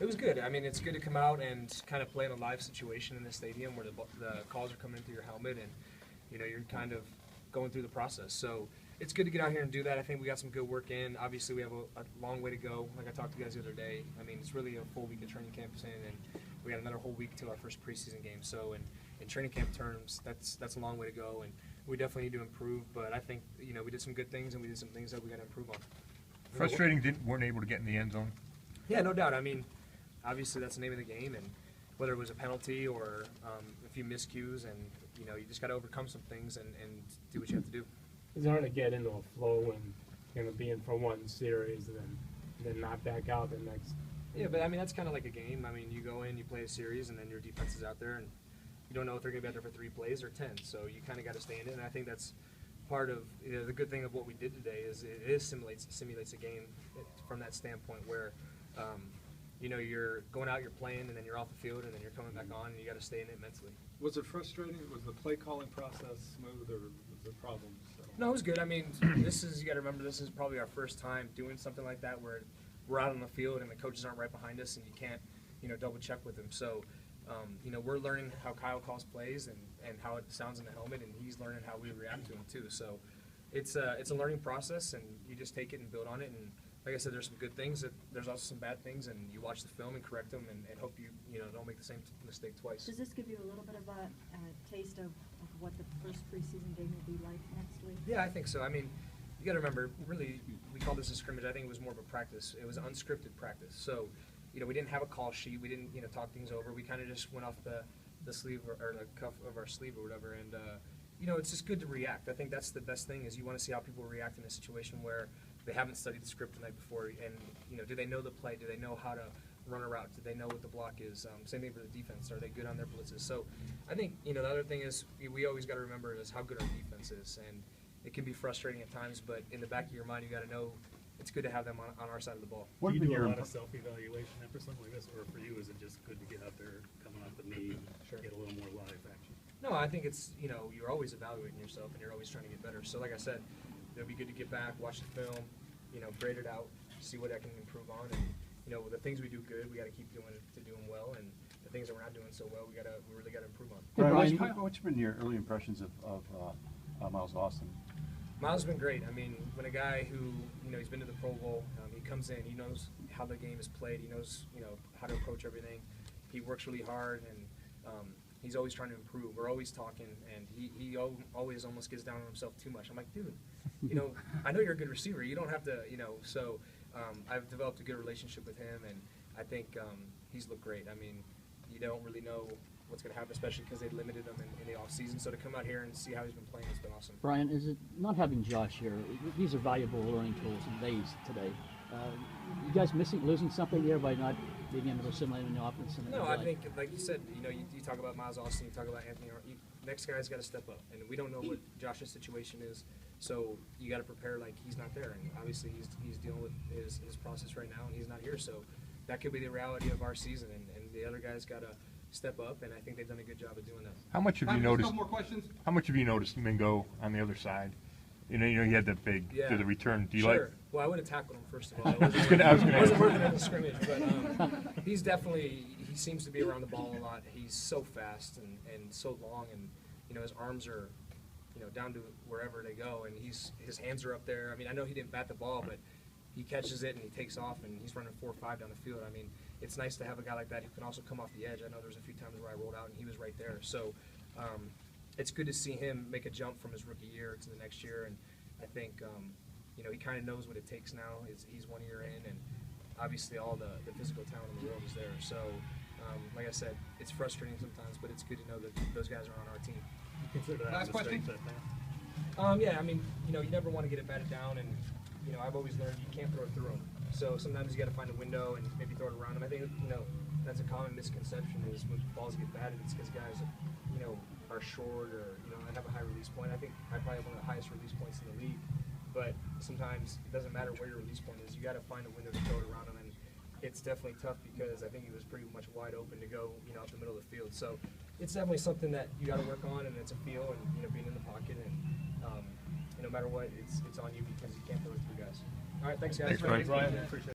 It was good. I mean, it's good to come out and kind of play in a live situation in the stadium where the calls are coming into your helmet, and you're kind of going through the process. So it's good to get out here and do that. I think we got some good work in. Obviously, we have a long way to go. Like I talked to you guys the other day. I mean, it's really a full week of training camp in, and we got another whole week till our first preseason game. So in training camp terms, that's a long way to go, and we definitely need to improve. But I think we did some good things, and we did some things that we got to improve on. Frustrating, weren't able to get in the end zone. Yeah, no doubt. I mean, obviously that's the name of the game, and whether it was a penalty or a few miscues, and you just got to overcome some things and do what you have to do. It's hard to get into a flow and be in for one series and then not back out the next. Yeah, but I mean that's kind of like a game. I mean, you go in, you play a series, and then your defense is out there, and you don't know if they're going to be out there for 3 plays or 10. So you kind of got to stay in it, and I think that's part of the good thing of what we did today is it simulates a game from that standpoint where. You're going out, you're playing, and then you're off the field, and then you're coming back on, and you got to stay in it mentally. Was it frustrating? Was the play calling process smooth, or was there problems? No, it was good. I mean, you got to remember, this is probably our first time doing something like that where we're out on the field and the coaches aren't right behind us, and you can't, double check with them. So, we're learning how Kyle calls plays and how it sounds in the helmet, and he's learning how we react to him too. So, it's a learning process, and you just take it and build on it. And like I said, there's some good things. There's also some bad things, and you watch the film and correct them, and hope you don't make the same mistake twice. Does this give you a little bit of a taste of what the first preseason game will be like next week? Yeah, I think so. I mean, you got to remember, really, we call this a scrimmage. I think it was more of a practice. It was unscripted practice. So, we didn't have a call sheet. We didn't, talk things over. We kind of just went off the sleeve or the cuff of our sleeve or whatever, and it's just good to react. I think that's the best thing is you want to see how people react in a situation where they haven't studied the script the night before, and do they know the play? Do they know how to run a route? Do they know what the block is? Same thing for the defense. Are they good on their blitzes? So I think the other thing is we always got to remember is how good our defense is, and it can be frustrating at times, but in the back of your mind you got to know it's good to have them on our side of the ball. Do you do a lot of self-evaluation after something like this, or for you is it just good to get out there, coming off the knee, get a little more live action? No, I think it's you're always evaluating yourself and you're always trying to get better. So like I said, it'll be good to get back, watch the film, grade it out, see what I can improve on, and the things we do good, we got to keep doing to do them well, and the things that we're not doing so well, we really got to improve on. Brian, what's been your early impressions of Miles Austin? Miles has been great. I mean, when a guy who he's been to the Pro Bowl, he comes in, he knows how the game is played, he knows how to approach everything. He works really hard, and he's always trying to improve. We're always talking, and he always almost gets down on himself too much. I'm like, dude, I know you're a good receiver. You don't have to, So I've developed a good relationship with him, and I think he's looked great. I mean, you don't really know what's going to happen, especially because they limited him in the offseason. So to come out here and see how he's been playing has been awesome. Brian, is it not having Josh here? These are valuable learning tools and days today. You guys losing something here by not being able to assimilate in the offense? No, I think, like you said, you talk about Miles Austin, you talk about Anthony. Next guy's got to step up, and we don't know what Josh's situation is, so you got to prepare like he's not there. And obviously, he's dealing with his process right now, and he's not here. So that could be the reality of our season, and the other guys got to step up, and I think they've done a good job of doing that. How much have you noticed? No more questions. How much have you noticed Mingo on the other side? He had that big to the return. Do you sure. like? Well, I would have tackled him first of all. I wasn't working in the scrimmage, but he's definitely. He seems to be around the ball a lot. He's so fast and so long, and his arms are, down to wherever they go, and his hands are up there. I mean, I know he didn't bat the ball, but he catches it and he takes off, and he's running 4.5 down the field. I mean, it's nice to have a guy like that who can also come off the edge. I know there's a few times where I rolled out and he was right there. So it's good to see him make a jump from his rookie year to the next year, and I think he kind of knows what it takes now. He's 1 year in, and obviously all the physical talent in the world is there. So like I said, it's frustrating sometimes, but it's good to know that those guys are on our team. You consider that Last question. Yeah, I mean, you never want to get it batted down, and I've always learned you can't throw it through them. So sometimes you got to find a window and maybe throw it around them. I think that's a common misconception is when balls get batted, it's because guys are short or they have a high release point. I think I probably have one of the highest release points in the league, but sometimes it doesn't matter where your release point is. You got to find a window to throw it around them, and it's definitely tough because I think he was pretty much wide open to go out the middle of the field. So it's definitely something that you got to work on, and it's a feel and being in the pocket, and no matter what, it's on you because you can't throw it through guys. All right, thanks guys. Thanks, Brian. Appreciate it.